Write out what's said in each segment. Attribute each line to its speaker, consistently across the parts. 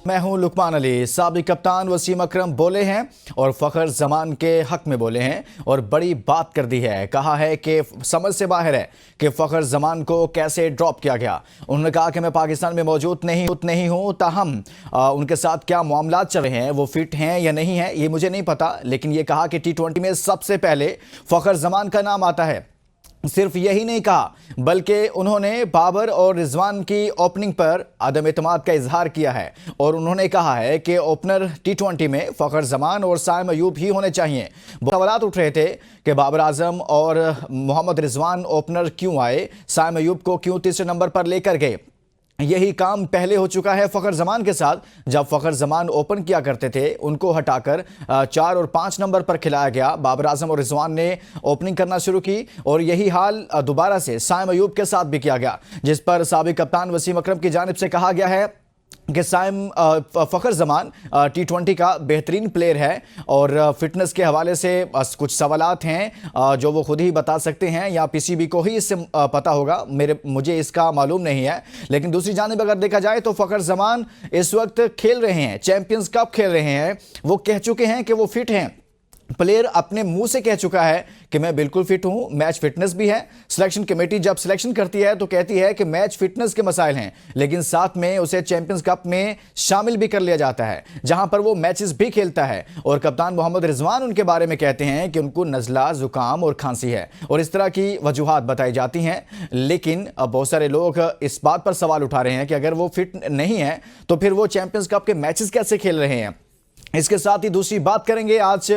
Speaker 1: मैं हूं लुकमान अली। साबिक कप्तान वसीम अकरम बोले हैं और फखर जमान के हक में बोले हैं और बड़ी बात कर दी है। कहा है कि समझ से बाहर है कि फखर जमान को कैसे ड्रॉप किया गया। उन्होंने कहा कि मैं पाकिस्तान में मौजूद नहीं हूं, ताहम उनके साथ क्या मामला चल रहे हैं, वो फिट हैं या नहीं है ये मुझे नहीं पता, लेकिन ये कहा कि T20 में सबसे पहले फखर जमान का नाम आता है। सिर्फ यही नहीं कहा बल्कि उन्होंने बाबर और रिजवान की ओपनिंग पर अदम एतमाद का इजहार किया है और उन्होंने कहा है कि ओपनर T20 में फखर जमान और साइम अयूब ही होने चाहिए। सवाल उठ रहे थे कि बाबर आजम और मोहम्मद रिजवान ओपनर क्यों आए, साइम अयूब को क्यों तीसरे नंबर पर लेकर गए। यही काम पहले हो चुका है फखर जमान के साथ। जब फखर जमान ओपन किया करते थे उनको हटाकर 4 और 5 नंबर पर खिलाया गया। बाबर आजम और रिजवान ने ओपनिंग करना शुरू की और यही हाल दोबारा से साइम अयूब के साथ भी किया गया, जिस पर साबिक कप्तान वसीम अकरम की जानिब से कहा गया है कि फखर जमान T20 का बेहतरीन प्लेयर है और फिटनेस के हवाले से कुछ सवालात हैं जो वो खुद ही बता सकते हैं या PCB को ही इससे पता होगा, मुझे इसका मालूम नहीं है। लेकिन दूसरी जानिब अगर देखा जाए तो फखर जमान इस वक्त खेल रहे हैं, चैंपियंस कप खेल रहे हैं। वो कह चुके हैं कि वो फिट हैं। प्लेयर अपने मुंह से कह चुका है कि मैं बिल्कुल फिट हूं, मैच फिटनेस भी है। सिलेक्शन कमेटी जब सिलेक्शन करती है तो कहती है कि मैच फिटनेस के मसाइल हैं, लेकिन साथ में उसे चैंपियंस कप में शामिल भी कर लिया जाता है जहां पर वो मैचेस भी खेलता है। और कप्तान मोहम्मद रिजवान उनके बारे में कहते हैं कि उनको नज़ला, जुकाम और खांसी है और इस तरह की वजूहात बताई जाती हैं। लेकिन बहुत सारे लोग इस बात पर सवाल उठा रहे हैं कि अगर वो फिट नहीं है तो फिर वो चैंपियंस कप के मैचेस कैसे खेल रहे हैं। इसके साथ ही दूसरी बात करेंगे आज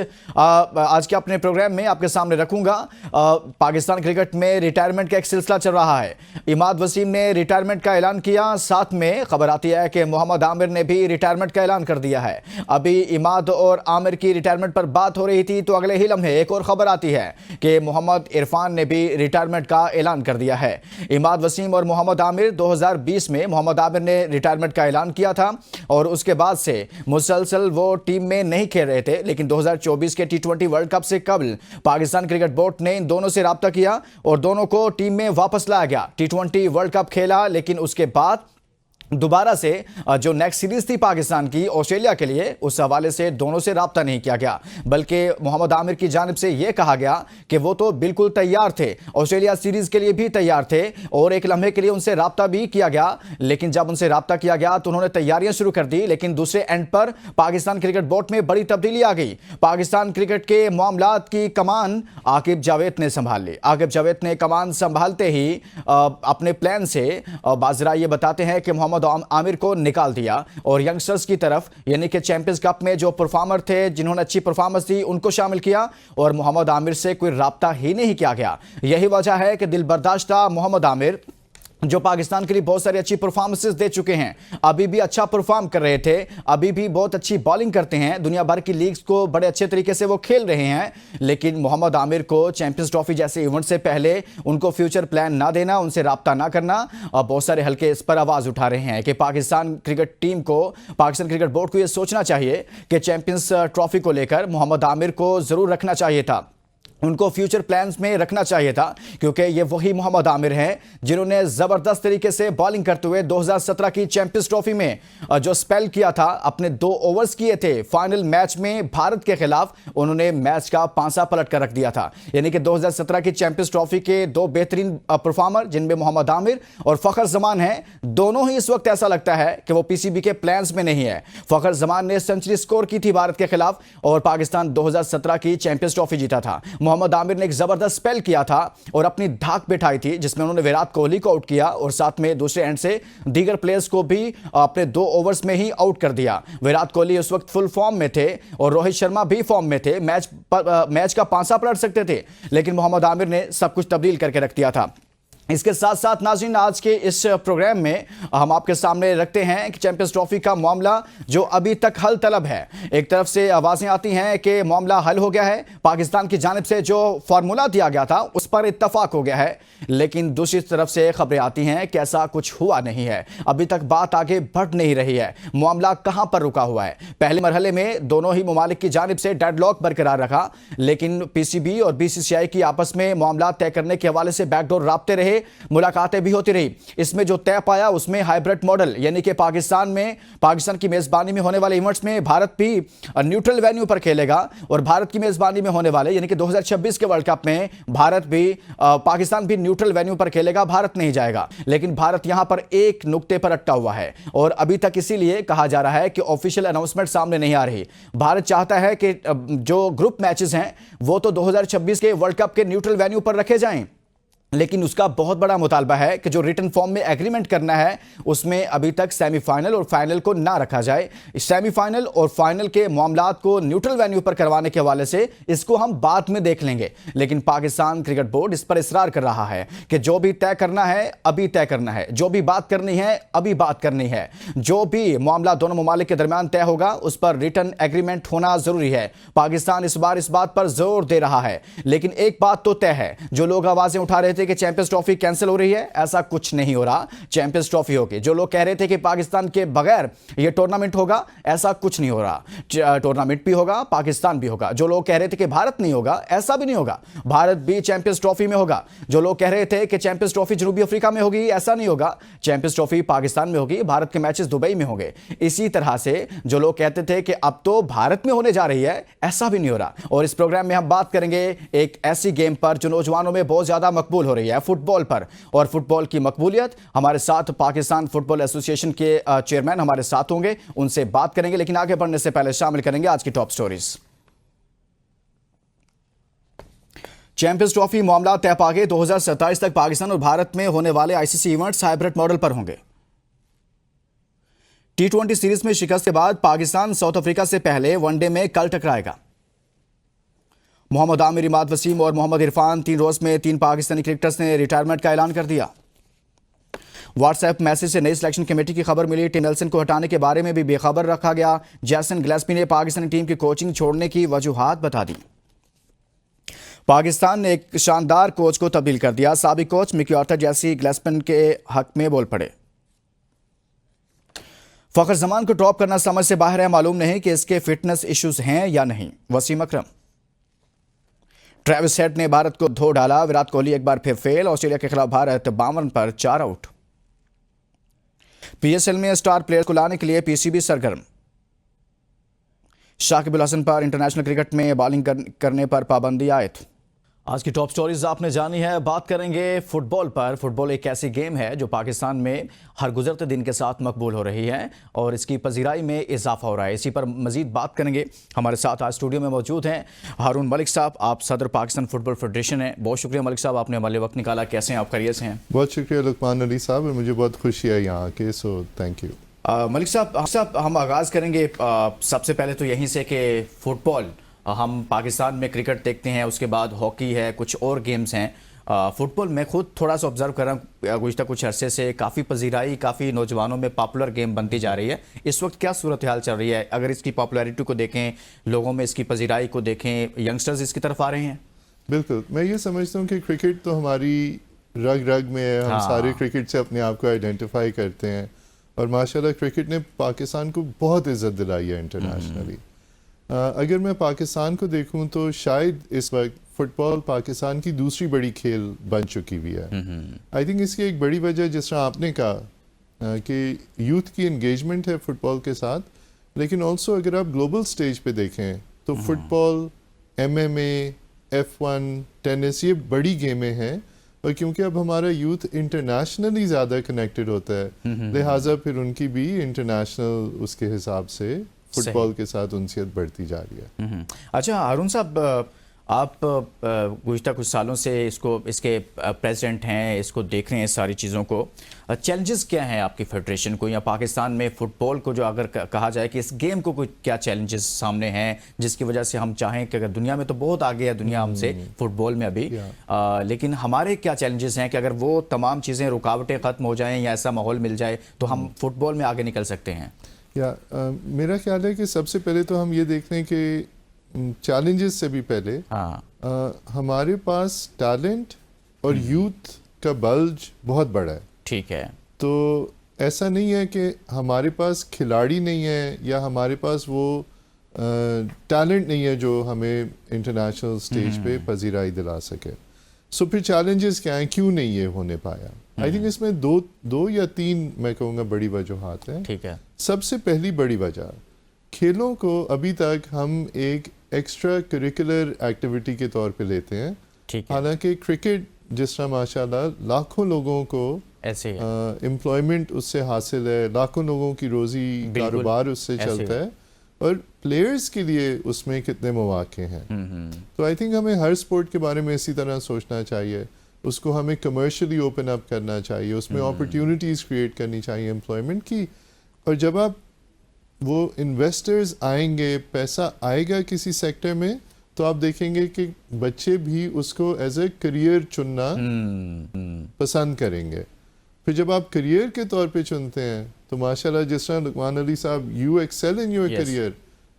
Speaker 1: के अपने प्रोग्राम में आपके सामने रखूंगा। पाकिस्तान क्रिकेट में रिटायरमेंट का एक सिलसिला चल रहा है। इमाद वसीम ने रिटायरमेंट का ऐलान किया, साथ में खबर आती है कि मोहम्मद आमिर ने भी रिटायरमेंट का ऐलान कर दिया है। अभी इमाद और आमिर की रिटायरमेंट पर बात हो रही थी तो अगले ही लम्हे एक और खबर आती है कि मोहम्मद इरफान ने भी रिटायरमेंट का ऐलान कर दिया है। इमाद वसीम और मोहम्मद आमिर 2020 में मोहम्मद आमिर ने रिटायरमेंट का ऐलान किया था और उसके बाद से मुसलसल वो टीम में नहीं खेल रहे थे। लेकिन 2024 के T20 वर्ल्ड कप से कबल पाकिस्तान क्रिकेट बोर्ड ने इन दोनों से राब्ता किया और दोनों को टीम में वापस लाया गया। T20 वर्ल्ड कप खेला, लेकिन उसके बाद दोबारा से जो नेक्स्ट सीरीज थी पाकिस्तान की ऑस्ट्रेलिया के लिए, उस हवाले से दोनों से राब्ता नहीं किया गया, बल्कि मोहम्मद आमिर की जानिब से यह कहा गया कि वो तो बिल्कुल तैयार थे, ऑस्ट्रेलिया सीरीज के लिए भी तैयार थे और एक लम्हे के लिए उनसे राब्ता भी किया गया। लेकिन जब उनसे राब्ता किया गया तो उन्होंने तैयारियां शुरू कर दी। लेकिन दूसरे एंड पर पाकिस्तान क्रिकेट बोर्ड में बड़ी तब्दीली आ गई। पाकिस्तान क्रिकेट के मामलात की कमान आकिब जावेद ने संभाल ली। आकिब जावेद ने कमान संभालते ही अपने प्लान से बाजरा ये बताते हैं कि मोहम्मद आमिर को निकाल दिया और यंगस्टर्स की तरफ, यानी कि चैंपियंस कप में जो परफॉर्मर थे, जिन्होंने अच्छी परफॉर्मेंस दी, उनको शामिल किया और मोहम्मद आमिर से कोई राब्ता ही नहीं किया गया। यही वजह है कि दिल बर्दाश्ता मोहम्मद आमिर, जो पाकिस्तान के लिए बहुत सारी अच्छी परफॉर्मेंसेस दे चुके हैं, अभी भी अच्छा परफॉर्म कर रहे थे, अभी भी बहुत अच्छी बॉलिंग करते हैं, दुनिया भर की लीग्स को बड़े अच्छे तरीके से वो खेल रहे हैं। लेकिन मोहम्मद आमिर को चैंपियंस ट्रॉफी जैसे इवेंट से पहले उनको फ्यूचर प्लान ना देना, उनसे राब्ता ना करना, और बहुत सारे हल्के इस पर आवाज़ उठा रहे हैं कि पाकिस्तान क्रिकेट टीम को, पाकिस्तान क्रिकेट बोर्ड को यह सोचना चाहिए कि चैंपियंस ट्रॉफी को लेकर मोहम्मद आमिर को ज़रूर रखना चाहिए था, उनको फ्यूचर प्लान्स में रखना चाहिए था, क्योंकि ये वही मोहम्मद आमिर हैं जिन्होंने ज़बरदस्त तरीके से बॉलिंग करते हुए 2017 की चैंपियंस ट्रॉफी में जो स्पेल किया था, अपने 2 ओवर्स किए थे फाइनल मैच में भारत के खिलाफ, उन्होंने मैच का पांसा पलट कर रख दिया था। यानी कि 2017 की चैंपियंस ट्रॉफी के 2 बेहतरीन परफॉर्मर जिनमें मोहम्मद आमिर और फखर जमान हैं, दोनों ही इस वक्त ऐसा लगता है कि वो PCB के प्लान्स में नहीं है। फखर जमान ने सेंचुरी स्कोर की थी भारत के खिलाफ और पाकिस्तान 2017 की चैंपियंस ट्रॉफी जीता था। मोहम्मद आमिर ने एक जबरदस्त स्पेल किया था और अपनी धाक बिठाई थी, जिसमें उन्होंने विराट कोहली को आउट किया और साथ में दूसरे एंड से दीगर प्लेयर्स को भी अपने 2 ओवर्स में ही आउट कर दिया। विराट कोहली उस वक्त फुल फॉर्म में थे और रोहित शर्मा भी फॉर्म में थे, मैच का पांसा पलट सकते थे, लेकिन मोहम्मद आमिर ने सब कुछ तब्दील करके रख दिया था। इसके साथ साथ नाज़रीन, आज के इस प्रोग्राम में हम आपके सामने रखते हैं कि चैंपियंस ट्रॉफी का मामला जो अभी तक हल तलब है। एक तरफ से आवाज़ें आती हैं कि मामला हल हो गया है, पाकिस्तान की जानिब से जो फार्मूला दिया गया था उस पर इत्तफाक हो गया है, लेकिन दूसरी तरफ से खबरें आती हैं कि ऐसा कुछ हुआ नहीं है, अभी तक बात आगे बढ़ नहीं रही है। मामला कहां पर रुका हुआ है? पहले मरहले में दोनों ही ममालिक की जानिब से डेडलॉक बरकरार रखा, लेकिन PCB और BCCI की आपस में मामला तय करने के हवाले से बैकडोर राब्ते रहे मुलाकातें भी होती रही। इसमें जो तय पाया उसमें हाइब्रिड मॉडल, यानी कि पाकिस्तान की मेजबानी में होने वाले इवेंट्स में भारत भी न्यूट्रल वेन्यू पर खेलेगा और भारत की मेजबानी में होने वाले यानी कि 2026 के वर्ल्ड कप में पाकिस्तान भी न्यूट्रल वेन्यू पर खेलेगा, भारत नहीं जाएगा। लेकिन भारत यहां पर एक नुक्ते पर अटका हुआ है और अभी तक इसीलिए कहा जा रहा है कि ऑफिशियल अनाउंसमेंट सामने नहीं आ रही। भारत चाहता है कि जो ग्रुप मैचेस हैं वो तो 2026 के वर्ल्ड कप के न्यूट्रल वेन्यू पर रखे जाएं, लेकिन उसका बहुत बड़ा मुतालबा है कि जो रिटन फॉर्म में एग्रीमेंट करना है उसमें अभी तक सेमीफाइनल और फाइनल को ना रखा जाए। सेमीफाइनल और फाइनल के मामलात को न्यूट्रल वेन्यू पर करवाने के हवाले से इसको हम बाद में देख लेंगे, लेकिन पाकिस्तान क्रिकेट बोर्ड इस पर इसरार कर रहा है कि जो भी तय करना है अभी तय करना है, जो भी बात करनी है अभी बात करनी है, जो भी मामला दोनों ममालिक के दरमियान तय होगा उस पर रिटन एग्रीमेंट होना जरूरी है। पाकिस्तान इस बार इस बात पर जोर दे रहा है, लेकिन एक बात तो तय है, जो लोग आवाजें उठा रहे थे कि चैंपियंस ट्रॉफी कैंसिल हो रही है, ऐसा कुछ नहीं हो रहा। चैंपियंस ट्रॉफी होगी। जो लोग कह रहे थे कि पाकिस्तान के बगैर यह टूर्नामेंट होगा, ऐसा कुछ नहीं हो रहा। टूर्नामेंट भी होगा, पाकिस्तान भी होगा। जो लोग कह रहे थे कि भारत नहीं होगा, ऐसा भी नहीं होगा, भारत भी चैंपियंस ट्रॉफी में होगा। जो लोग कह रहे थे कि चैंपियंस ट्रॉफी जनूबी अफ्रीका में होगी, ऐसा नहीं होगा, चैंपियंस ट्रॉफी पाकिस्तान में होगी, भारत के मैचेस दुबई में होंगे। इसी तरह से जो लोग कहते थे कि अब तो भारत में होने जा रही है, ऐसा भी नहीं हो रहा। और इस प्रोग्राम में हम बात करेंगे एक ऐसी गेम पर जो नौजवानों में बहुत ज्यादा मकबूल हो रही है, फुटबॉल पर, और फुटबॉल की मकबूलियत। हमारे साथ पाकिस्तान फुटबॉल एसोसिएशन के चेयरमैन हमारे साथ होंगे, उनसे बात करेंगे, लेकिन आगे बढ़ने से पहले शामिल करेंगे आज की टॉप स्टोरीज। चैंपियंस ट्रॉफी मामला तय पा गए। 2027 तक पाकिस्तान और भारत में होने वाले आईसीसी इवेंट्स हाइब्रिड मॉडल पर होंगे। T20 सीरीज में शिकस्त के बाद पाकिस्तान साउथ अफ्रीका से पहले वनडे में कल टकराएगा। मोहम्मद आमिर, इमाद वसीम और मोहम्मद इरफान 3 रोज में 3 पाकिस्तानी क्रिकेटर्स ने रिटायरमेंट का ऐलान कर दिया। व्हाट्सएप मैसेज से नई सिलेक्शन कमेटी की खबर मिली। टिम नेल्सन को हटाने के बारे में भी बेखबर रखा गया। जैसन गिलेस्पी ने पाकिस्तानी टीम की कोचिंग छोड़ने की वजूहात बता दी। पाकिस्तान ने एक शानदार कोच को तब्दील कर दिया। साबिक कोच मिकी आर्थर जैसी गिलेस्पी के हक में बोल पड़े। फखर जमान को ड्रॉप करना समझ से बाहर है, मालूम नहीं कि इसके फिटनेस इश्यूज हैं या नहीं। वसीम अकरम। ट्रेविस हेड ने भारत को धो डाला। विराट कोहली एक बार फिर फेल। ऑस्ट्रेलिया के खिलाफ भारत 52 पर 4 आउट। पीएसएल में स्टार प्लेयर को लाने के लिए पीसीबी सरगर्म। शाकिब अल हसन पर इंटरनेशनल क्रिकेट में बॉलिंग करने पर पाबंदी आयद। आज की टॉप स्टोरीज आपने जानी है। बात करेंगे फुटबॉल पर। फुटबॉल एक ऐसी गेम है जो पाकिस्तान में हर गुजरते दिन के साथ मकबूल हो रही है और इसकी पजीराई में इजाफा हो रहा है। इसी पर मजीद बात करेंगे। हमारे साथ आज स्टूडियो में मौजूद हैं हारून मलिक साहब। आप सदर पाकिस्तान फुटबॉल फेडरेशन हैं। बहुत शुक्रिया मलिक साहब, आपने हमारे वक्त निकाला। कैसे हैं आप, खैरियत से हैं?
Speaker 2: बहुत शुक्रिया लुकमान अली साहब, और मुझे बहुत खुशी है यहाँ के, सो थैंक यू।
Speaker 1: मलिक साहब हम आगाज़ करेंगे सबसे पहले तो यहीं से कि फुटबॉल, हम पाकिस्तान में क्रिकेट देखते हैं, उसके बाद हॉकी है, कुछ और गेम्स हैं। फुटबॉल मैं खुद थोड़ा सा ऑब्जर्व कर रहा हूँ, गुज़श्ता कुछ अरसे से काफ़ी पजीराई, काफ़ी नौजवानों में पॉपुलर गेम बनती जा रही है। इस वक्त क्या सूरत हाल चल रही है? अगर इसकी पॉपुलैरिटी को देखें, लोगों में इसकी पजीराई को देखें, यंगस्टर्स इसकी तरफ आ रहे हैं?
Speaker 2: बिल्कुल, मैं ये समझता हूँ कि क्रिकेट तो हमारी रग रग में है। हम सारे क्रिकेट से अपने आप को आइडेंटिफाई करते हैं और माशाल्लाह क्रिकेट ने पाकिस्तान को बहुत इज़्ज़त दिलाई है इंटरनेशनली। अगर मैं पाकिस्तान को देखूं तो शायद इस वक्त फुटबॉल पाकिस्तान की दूसरी बड़ी खेल बन चुकी हुई है। आई थिंक इसकी एक बड़ी वजह, जिस तरह आपने कहा कि यूथ की इंगेजमेंट है फुटबॉल के साथ, लेकिन ऑल्सो अगर आप ग्लोबल स्टेज पे देखें तो फुटबॉल, MMA, F1, टेनिस, ये बड़ी गेमें हैं। और क्योंकि अब हमारा यूथ इंटरनेशनली ज़्यादा कनेक्टेड होता है, लिहाजा फिर उनकी भी इंटरनेशनल उसके हिसाब से फुटबॉल के साथ उनसियत बढ़ती जा रही है।
Speaker 1: अच्छा हारून साहब, आप गुज़श्ता कुछ सालों से इसके प्रेसिडेंट हैं, इसको देख रहे हैं सारी चीज़ों को। चैलेंजेस क्या हैं आपकी फेडरेशन को या पाकिस्तान में फुटबॉल को, जो अगर कहा जाए कि इस गेम को कुछ क्या चैलेंजेस सामने हैं जिसकी वजह से हम चाहें कि अगर दुनिया में तो बहुत आगे है दुनिया हमसे फुटबॉल में अभी, लेकिन हमारे क्या चैलेंजेस हैं कि अगर वो तमाम चीज़ें, रुकावटें ख़त्म हो जाएँ या ऐसा माहौल मिल जाए तो हम फुटबॉल में आगे निकल सकते हैं?
Speaker 2: मेरा ख्याल है कि सबसे पहले तो हम ये देख लें कि चैलेंजेस से भी पहले हमारे पास टैलेंट और यूथ का बल्ज बहुत बड़ा है।
Speaker 1: ठीक है,
Speaker 2: तो ऐसा नहीं है कि हमारे पास खिलाड़ी नहीं है या हमारे पास वो टैलेंट नहीं है जो हमें इंटरनेशनल स्टेज पे पजीराई दिला सके। سو پھر چیلنجز کیا ہیں, کیوں نہیں یہ ہونے پایا؟ آئی تھنک اس میں دو یا تین میں کہوں گا بڑی وجوہات ہیں.
Speaker 1: ٹھیک ہے.
Speaker 2: سب سے پہلی بڑی وجہ, کھیلوں کو ابھی تک ہم ایک ایکسٹرا کریکولر ایکٹیویٹی کے طور پہ لیتے ہیں. حالانکہ کرکٹ جس طرح ماشاء اللہ لاکھوں لوگوں کو
Speaker 1: ایسے
Speaker 2: امپلائمنٹ اس سے حاصل ہے, لاکھوں لوگوں کی روزی کاروبار اس سے چلتا ہے, اور پلیئرز کے لیے اس میں کتنے مواقع ہیں. تو آئی تھنک ہمیں ہر اسپورٹ کے بارے میں اسی طرح سوچنا چاہیے, اس کو ہمیں کمرشلی اوپن اپ کرنا چاہیے, اس میں اپرچونیٹیز کریٹ کرنی چاہیے امپلائمنٹ کی. اور جب آپ وہ انویسٹرز آئیں گے, پیسہ آئے گا کسی سیکٹر میں, تو آپ دیکھیں گے کہ بچے بھی اس کو ایز اے کریئر چننا پسند کریں گے. پھر جب آپ کریئر کے طور پہ چنتے ہیں تو ماشاءاللہ جس طرح لقمان علی صاحب you excel in your career,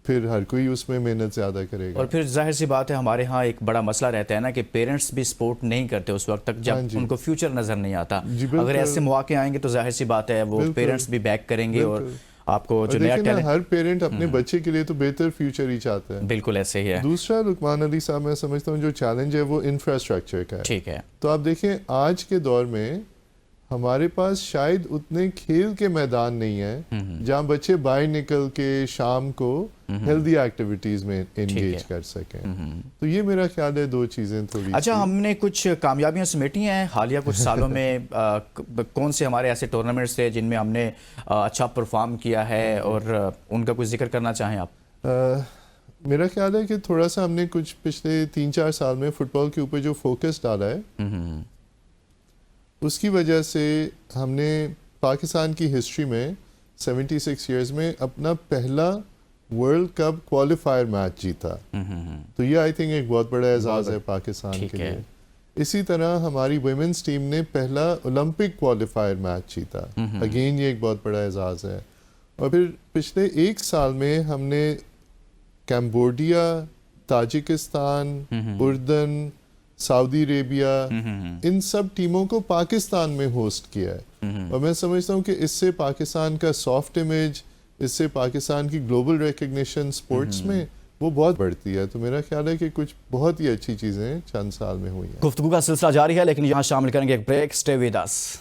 Speaker 2: پھر ہر کوئی اس میں محنت زیادہ کرے گا.
Speaker 1: اور پھر ظاہر سی بات ہے ہمارے ہاں ایک بڑا مسئلہ رہتا ہے نا کہ پیرنٹس بھی سپورٹ نہیں کرتے اس وقت تک جب ان کو فیوچر نظر نہیں آتا. اگر ایسے مواقع آئیں گے تو ظاہر سی بات ہے وہ پیرنٹس بھی بیک کریں گے, اور آپ کو جو نیا ٹیلنٹ,
Speaker 2: ہر پیرنٹ اپنے بچے کے لیے تو بہتر فیوچر ہی چاہتا ہے.
Speaker 1: بالکل ایسے ہی ہے.
Speaker 2: دوسرا لقمان علی صاحب میں سمجھتا ہوں جو چیلنج ہے وہ انفراسٹرکچر کا ہے.
Speaker 1: ٹھیک ہے.
Speaker 2: تو آپ دیکھیں آج کے دور میں ہمارے پاس شاید اتنے کھیل کے میدان نہیں ہیں جہاں بچے باہر نکل کے شام کو ہیلدی ایکٹیویٹیز میں انگیج کر سکیں. تو یہ میرا خیال ہے دو چیزیں تھوڑی.
Speaker 1: اچھا, ہم نے کچھ کامیابیاں سمیٹی ہیں حالیہ کچھ سالوں میں, کون سے ہمارے ایسے ٹورنامنٹس تھے جن میں ہم نے اچھا پرفارم کیا ہے, اور ان کا کچھ ذکر کرنا چاہیں آپ؟
Speaker 2: میرا خیال ہے کہ تھوڑا سا ہم نے کچھ پچھلے 3-4 سال میں فٹ بال کے اوپر جو فوکس ڈالا ہے, اس کی وجہ سے ہم نے پاکستان کی ہسٹری میں 76 ایئرز میں اپنا پہلا ورلڈ کپ کوالیفائر میچ جیتا. تو یہ آئی تھنک ایک بہت بڑا اعزاز ہے پاکستان کے لیے. اسی طرح ہماری ویمنس ٹیم نے پہلا اولمپک کوالیفائر میچ جیتا. اگین یہ ایک بہت بڑا اعزاز ہے. اور پھر پچھلے 1 سال میں ہم نے کمبوڈیا, تاجکستان, اردن, سعودی عربیہ, ان سب ٹیموں کو پاکستان میں ہوسٹ کیا ہے. اور میں سمجھتا ہوں کہ اس سے پاکستان کا سافٹ امیج, اس سے پاکستان کی گلوبل ریکگنیشن سپورٹس میں وہ بہت بڑھتی ہے. تو میرا خیال ہے کہ کچھ بہت ہی اچھی چیزیں چند سال میں ہوئی ہیں.
Speaker 1: گفتگو کا سلسلہ جاری ہے, لیکن یہاں شامل کریں گے ایک break. Stay with us.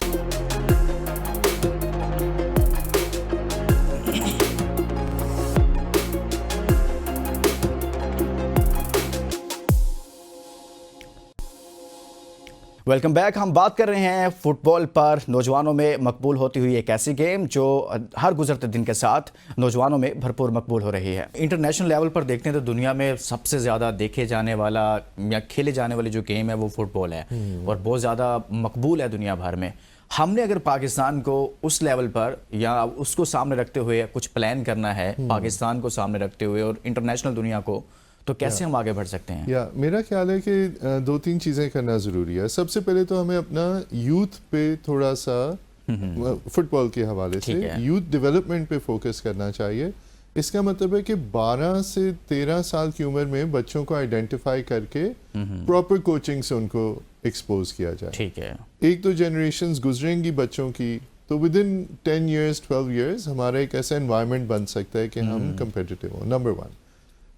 Speaker 1: Welcome back. ہم بات کر رہے ہیں فٹ بال پر. نوجوانوں میں مقبول ہوتی ہوئی ایک ایسی گیم جو ہر گزرتے دن کے ساتھ نوجوانوں میں بھرپور مقبول ہو رہی ہے. انٹرنیشنل لیول پر دیکھتے ہیں تو دنیا میں سب سے زیادہ دیکھے جانے والا یا کھیلے جانے والی جو گیم ہے وہ فٹ بال ہے, اور بہت زیادہ مقبول ہے دنیا بھر میں. ہم نے اگر پاکستان کو اس لیول پر یا اس کو سامنے رکھتے ہوئے کچھ پلان کرنا ہے, پاکستان کو سامنے رکھتے ہوئے اور انٹرنیشنل دنیا کو, تو کیسے ہم آگے بڑھ سکتے ہیں؟
Speaker 2: میرا خیال ہے کہ 2-3 چیزیں کرنا ضروری ہے. سب سے پہلے تو ہمیں اپنا یوتھ پہ تھوڑا سا فٹ بال کے حوالے سے یوتھ ڈیولپمنٹ پہ فوکس کرنا چاہیے. اس کا مطلب ہے کہ 12 سے 13 سال کی عمر میں بچوں کو آئیڈینٹیفائی کر کے پراپر کوچنگ سے ان کو ایکسپوز کیا جائے.
Speaker 1: ٹھیک ہے.
Speaker 2: 1-2 جنریشنز گزریں گی بچوں کی, تو ود ان 10 ایئرز 12 ایئرز ہمارا ایک ایسا انوائرمنٹ بن سکتا ہے کہ ہم کمپیٹیٹیو ہوں. نمبر 1.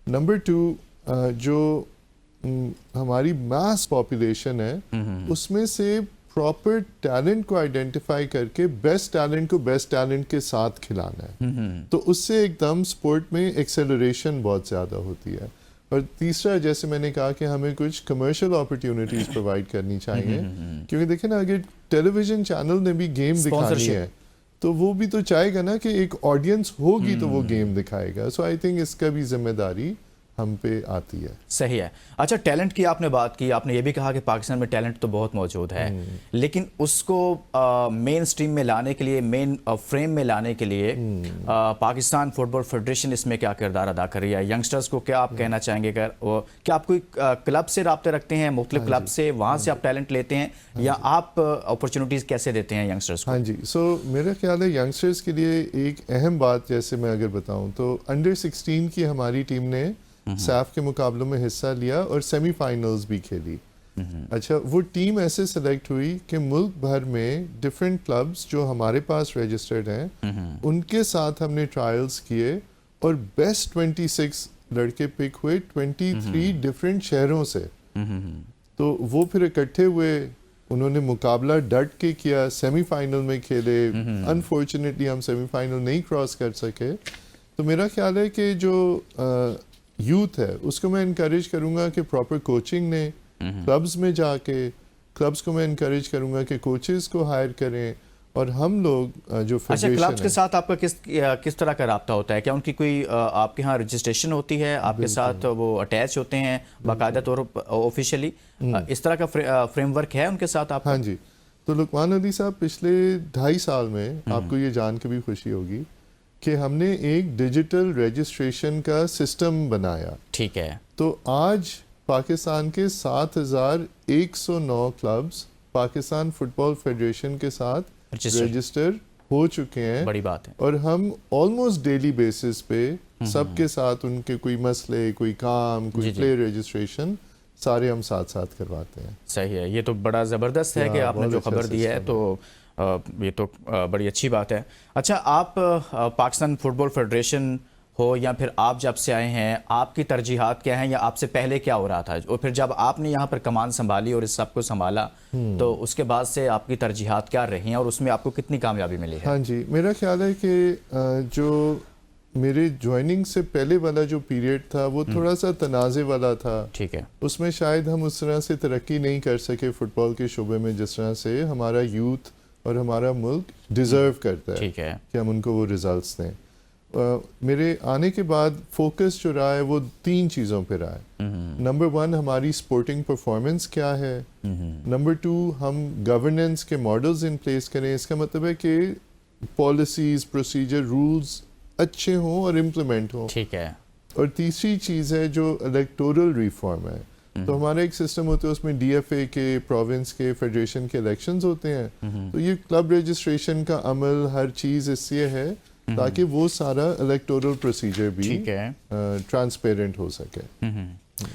Speaker 2: نمبر 2, جو ہماری ماس پاپولیشن ہے اس میں سے پراپر ٹیلنٹ کو آئیڈینٹیفائی کر کے بیسٹ ٹیلنٹ کو بیسٹ ٹیلنٹ کے ساتھ کھلانا ہے. تو اس سے ایک دم سپورٹ میں ایکسیلریشن بہت زیادہ ہوتی ہے. اور تیسرا, جیسے میں نے کہا کہ ہمیں کچھ کمرشل اپرچونیٹیز پرووائڈ کرنی چاہیے, کیونکہ دیکھیں نا اگر ٹیلی ویژن چینل نے بھی گیم دکھانی ہے تو وہ بھی تو چاہے گا نا کہ ایک آڈینس ہوگی تو وہ گیم دکھائے گا. سو آئی تھنک اس کا بھی ذمہ داری ہم پہ آتی ہے.
Speaker 1: صحیح ہے. اچھا, ٹیلنٹ کی آپ نے بات کی, آپ نے یہ بھی کہا کہ پاکستان میں ٹیلنٹ تو بہت موجود ہے, لیکن اس کو مین سٹریم میں لانے کے لیے, مین فریم میں لانے کے لیے پاکستان فٹ بال فیڈریشن اس میں کیا کردار ادا کر رہی ہے؟ ینگسٹرز کو کیا آپ کہنا چاہیں گے؟ کیا آپ کوئی کلب سے رابطے رکھتے ہیں, مختلف کلب سے, وہاں سے آپ ٹیلنٹ لیتے ہیں, یا آپ اپرچونیٹیز کیسے دیتے ہیں ینگسٹرز کو؟
Speaker 2: ہاں جی, سو میرا خیال ہے ینگسٹرز کے لیے ایک اہم بات, جیسے میں اگر بتاؤں تو انڈر 16 کی ہماری ٹیم نے سیف کے مقابلوں میں حصہ لیا اور سیمی فائنلز بھی کھیلی. اچھا, وہ ٹیم ایسے سلیکٹ ہوئی کہ ملک بھر میں ڈفرینٹ کلبز جو ہمارے پاس رجسٹرڈ ہیں ان کے ساتھ ہم نے ٹرائلز کیے, اور بیسٹ 26 لڑکے پک ہوئے 23 ڈفرینٹ شہروں سے. تو وہ پھر اکٹھے ہوئے, انہوں نے مقابلہ ڈٹ کے کیا, سیمی فائنل میں کھیلے. انفارچونیٹلی ہم سیمی فائنل نہیں کراس کر سکے. تو میرا خیال ہے کہ جو یوتھ ہے اس کو میں انکریج کروں گا کہ پراپر کوچنگ لیں, کلبز میں جا کے کلبز کو میں انکریج کروں گا کہ کوچز کو ہائر کریں. اور ہم لوگ جو
Speaker 1: اچھا,
Speaker 2: فیڈریشن
Speaker 1: کلبز کے ساتھ آپ کا کس طرح کا رابطہ ہوتا ہے؟ کیا ان کی کوئی آپ کے ہاں رجسٹریشن ہوتی ہے, آپ کے ساتھ وہ اٹیچ ہوتے ہیں باقاعدہ طور آفیشیلی, اس طرح کا فریم ورک ہے ان کے ساتھ آپ کا؟
Speaker 2: ہاں جی. تو لقمان علی صاحب پچھلے 2.5 سال میں آپ کو یہ جان کے بھی خوشی ہوگی کہ ہم نے ایک ڈیجیٹل رجسٹریشن کا سسٹم بنایا.
Speaker 1: ٹھیک ہے.
Speaker 2: تو آج پاکستان کے 7,109 کلبز پاکستان فٹ بال فیڈریشن کے ساتھ رجسٹر ہو چکے ہیں.
Speaker 1: بڑی بات ہے.
Speaker 2: اور ہم آلموسٹ ڈیلی بیسس پہ سب کے ساتھ ان کے کوئی مسئلے, کوئی کام, کوئی پلے رجسٹریشن سارے ہم ساتھ ساتھ کرواتے ہیں.
Speaker 1: صحیح ہے, یہ تو بڑا زبردست ہے کہ آپ نے جو خبر دی ہے, تو یہ تو بڑی اچھی بات ہے. اچھا, آپ پاکستان فٹ بال فیڈریشن ہو یا پھر آپ جب سے آئے ہیں, آپ کی ترجیحات کیا ہیں, یا آپ سے پہلے کیا ہو رہا تھا, اور پھر جب آپ نے یہاں پر کمان سنبھالی اور اس سب کو سنبھالا تو اس کے بعد سے آپ کی ترجیحات کیا رہی ہیں اور اس میں آپ کو کتنی کامیابی ملی ہے؟
Speaker 2: ہاں جی, میرا خیال ہے کہ جو میرے جوائننگ سے پہلے والا جو پیریڈ تھا وہ تھوڑا سا تنازع والا تھا.
Speaker 1: ٹھیک ہے.
Speaker 2: اس میں شاید ہم اس طرح سے ترقی نہیں کر سکے فٹ بال کے شعبے میں جس طرح سے ہمارا یوتھ اور ہمارا ملک ڈیزرو کرتا ہے.
Speaker 1: ٹھیک ہے.
Speaker 2: کہ ہم ان کو وہ ریزلٹس دیں. میرے آنے کے بعد فوکس جو رہا ہے وہ 3 چیزوں پہ رہا ہے. نمبر 1 ہماری سپورٹنگ پرفارمنس کیا ہے. نمبر 2 ہم گورننس کے ماڈلز ان پلیس کریں. اس کا مطلب ہے کہ پالیسیز, پروسیجر, رولز اچھے ہوں اور امپلیمنٹ ہوں.
Speaker 1: ٹھیک ہے.
Speaker 2: اور تیسری چیز ہے جو الیکٹورل ریفارم ہے. تو ہمارا ایک سسٹم ہوتا ہے, اس میں ڈی ایف اے کے, پروونس کے, فیڈریشن کے الیکشنز ہوتے ہیں. تو یہ کلب رجسٹریشن کا عمل ہر چیز اس لیے ہے تاکہ وہ سارا الیکٹورل پروسیجر بھی ٹرانسپیرنٹ ہو سکے.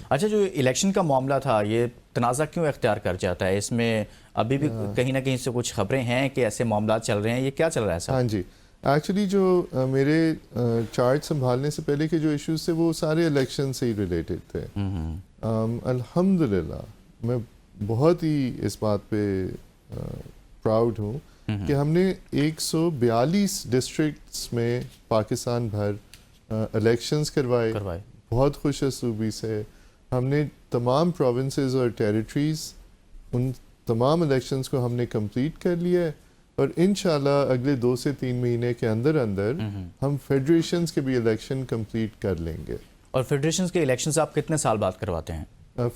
Speaker 1: اچھا, جو الیکشن کا معاملہ تھا یہ تنازع کیوں اختیار کر جاتا ہے؟ اس میں ابھی بھی کہیں نہ کہیں سے کچھ خبریں ہیں کہ ایسے معاملات چل رہے ہیں, یہ کیا چل رہا ہے صاحب؟
Speaker 2: ہاں جی, ایکچولی جو میرے چارج سنبھالنے سے پہلے کے جو ایشوز تھے وہ سارے الیکشن سے ہی ریلیٹڈ تھے. الحمدللہ میں بہت ہی اس بات پہ پراؤڈ ہوں کہ ہم نے 142 ڈسٹرکٹس میں پاکستان بھر الیکشنز کروائے بہت خوش اسلوبی سے. ہم نے تمام پروونسز اور ٹیریٹریز ان تمام الیکشنز کو ہم نے کمپلیٹ کر لیا ہے, اور انشاءاللہ اگلے 2 سے 3 مہینے کے اندر ہم فیڈریشنز کے بھی الیکشن کمپلیٹ کر لیں گے. اور
Speaker 1: فیڈریشنز کے الیکشنز آپ کتنے سال بعد کرواتے ہیں؟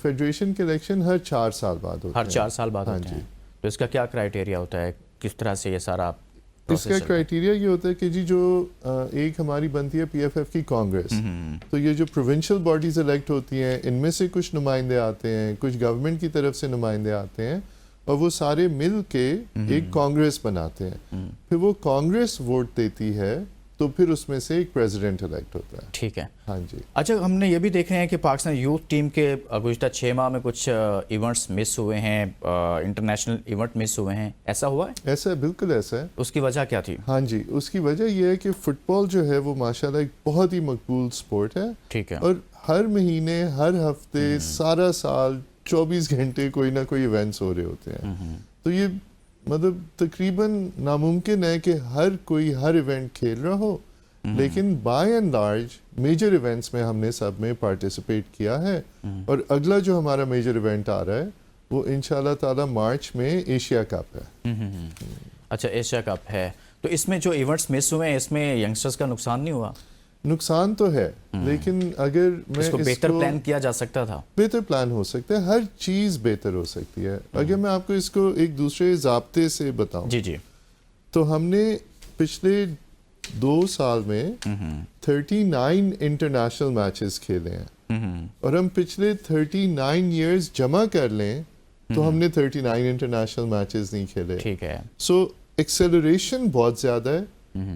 Speaker 2: فیڈریشن کے الیکشن ہر 4 سال بعد ہوتے ہیں.
Speaker 1: ہر 4 سال بعد ہوتے ہیں. تو اس کا کیا کرائیٹیریا ہوتا ہے, کس طرح سے یہ سارا؟
Speaker 2: اس کا کرائیٹیریا یہ ہوتا ہے کہ جی جو ایک ہماری بنتی ہے پی ایف ایف کی کانگریس, تو یہ جو پروونشل باڈیز الیکٹ ہوتی ہیں ان میں سے کچھ نمائندے آتے ہیں, کچھ گورنمنٹ کی طرف سے نمائندے آتے ہیں, اور وہ سارے مل کے ایک کانگریس بناتے ہیں. پھر وہ کانگریس ووٹ دیتی ہے تو پھر اس میں سے ایک پریزیڈنٹ الیکٹ ہوتا ہے.
Speaker 1: ٹھیک ہے.
Speaker 2: ہاں جی.
Speaker 1: اچھا, ہم نے یہ بھی دیکھ رہے ہیں کہ پاکستان یوتھ ٹیم کے گزشتہ 6 ماہ میں کچھ ایونٹس مس ہوئے ہیں, انٹرنیشنل ایونٹ مس ہوئے ہیں, ایسا ہوا ہے؟
Speaker 2: ایسا ہے, بالکل ایسا ہے.
Speaker 1: اس کی وجہ کیا تھی؟
Speaker 2: ہاں جی, اس کی وجہ یہ ہے کہ فٹ بال جو ہے وہ ماشاءاللہ ایک بہت ہی مقبول سپورٹ ہے.
Speaker 1: ٹھیک ہے.
Speaker 2: اور ہر مہینے, ہر ہفتے, سارا سال 24 گھنٹے کوئی نہ کوئی ایونٹس ہو رہے ہوتے ہیں. تو یہ مطلب تقریباً ناممکن ہے کہ ہر کوئی ہر ایونٹ کھیل رہا ہو, لیکن by and large major events میں ہم نے سب میں پارٹیسپیٹ کیا ہے. اور اگلا جو ہمارا میجر ایونٹ آ رہا ہے وہ انشاءاللہ تعالی مارچ میں ایشیا کپ ہے.
Speaker 1: اچھا, ایشیا کپ ہے. تو اس میں جو ایونٹس مس ہوئے ہیں اس میں ینگسٹرز کا نقصان نہیں ہوا؟
Speaker 2: نقصان تو ہے, لیکن اگر میں
Speaker 1: اس کو بہتر پلان کیا جا سکتا تھا.
Speaker 2: بہتر پلان ہو سکتا ہے, ہر چیز بہتر ہو سکتی ہے. اگر میں آپ کو اس کو ایک دوسرے ضابطے سے بتاؤں,
Speaker 1: جی,
Speaker 2: تو ہم نے پچھلے 2 سال میں 39 انٹرنیشنل میچز کھیلے ہیں, اور ہم پچھلے 39 ایئرز جمع کر لیں تو ہم نے 39 انٹرنیشنل میچز نہیں کھیلے.
Speaker 1: ٹھیک ہے.
Speaker 2: سو ایکسیلریشن بہت زیادہ ہے,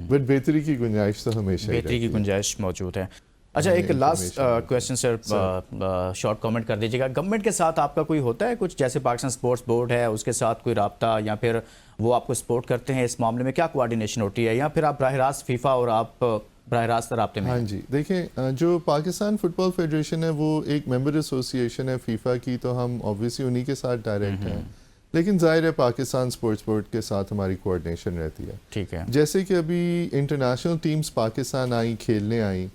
Speaker 2: بٹ بہتری کی گنجائش تو ہمیشہ
Speaker 1: بہتری کی گنجائش موجود ہے. اچھا, ایک لاسٹ کویسچن سر, شارٹ کامنٹ کر دیجیے گا. گورنمنٹ کے ساتھ آپ کا کوئی ہوتا ہے کچھ, جیسے پاکستان سپورٹس بورڈ ہے اس کے ساتھ کوئی رابطہ, یا پھر وہ آپ کو سپورٹ کرتے ہیں اس معاملے میں, کیا کوارڈینیشن ہوتی ہے, یا پھر آپ براہ راست فیفا اور آپ براہ راست رابطے میں
Speaker 2: ہاں جی دیکھیں جو پاکستان فٹ بال فیڈریشن ہے وہ ایک ممبر ایسوسیشن ہے فیفا کی، تو ہم اوبویسلی انہی کے ساتھ ڈائریکٹ ہیں، لیکن ظاہر ہے پاکستان اسپورٹس بورڈ کے ساتھ ہماری کوآرڈینیشن رہتی ہے.
Speaker 1: ٹھیک ہے.
Speaker 2: جیسے کہ ابھی انٹرنیشنل ٹیمز پاکستان آئیں کھیلنے آئیں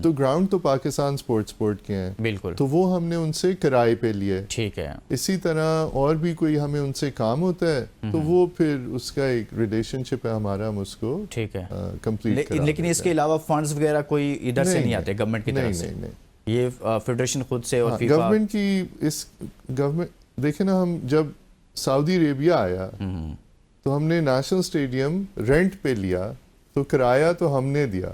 Speaker 2: تو گراؤنڈ تو پاکستان اسپورٹس بورڈ کے ہیں،
Speaker 1: بالکل،
Speaker 2: تو وہ ہم نے ان سے کرائے پہ لیے.
Speaker 1: ٹھیک ہے.
Speaker 2: اسی طرح اور بھی کوئی ہمیں ان سے کام ہوتا ہے تو وہ پھر اس کا ایک ریلیشن شپ ہے ہمارا، ہم اس کو
Speaker 1: ٹھیک ہے
Speaker 2: کمپلیٹ کرا.
Speaker 1: لیکن اس کے علاوہ فنڈز وغیرہ کوئی ادھر سے نہیں آتے گورنمنٹ کی طرف سے؟ یہ فیڈریشن خود سے اور فیفا
Speaker 2: گورنمنٹ کی اس گورنمنٹ دیکھیں نا، ہم جب سعودی عربیہ آیا تو ہم نے نیشنل اسٹیڈیم رینٹ پہ لیا تو کرایہ تو ہم نے دیا.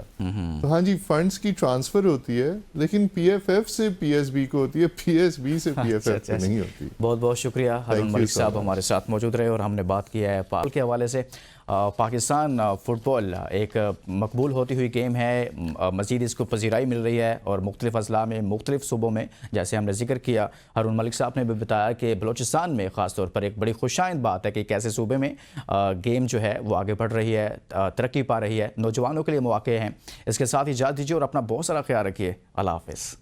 Speaker 2: تو ہاں جی فنڈز کی ٹرانسفر ہوتی ہے لیکن پی ایف ایف سے پی ایس بی کو ہوتی ہے، پی ایس بی سے پی ایف ایف کو نہیں ہوتی.
Speaker 1: بہت بہت شکریہ ہارون ملک صاحب ہمارے ساتھ موجود رہے اور ہم نے بات کی ہے پال کے حوالے سے. پاکستان فٹ بال ایک مقبول ہوتی ہوئی گیم ہے، مزید اس کو پذیرائی مل رہی ہے اور مختلف اضلاع میں مختلف صوبوں میں جیسے ہم نے ذکر کیا. ہارون ملک صاحب نے بھی بتایا کہ بلوچستان میں خاص طور پر ایک بڑی خوشائند بات ہے کہ کیسے صوبے میں گیم جو ہے وہ آگے بڑھ رہی ہے، ترقی پا رہی ہے، نوجوانوں کے لیے مواقع ہیں. اس کے ساتھ اجازت دیجیے اور اپنا بہت سارا خیال رکھیے. اللہ حافظ.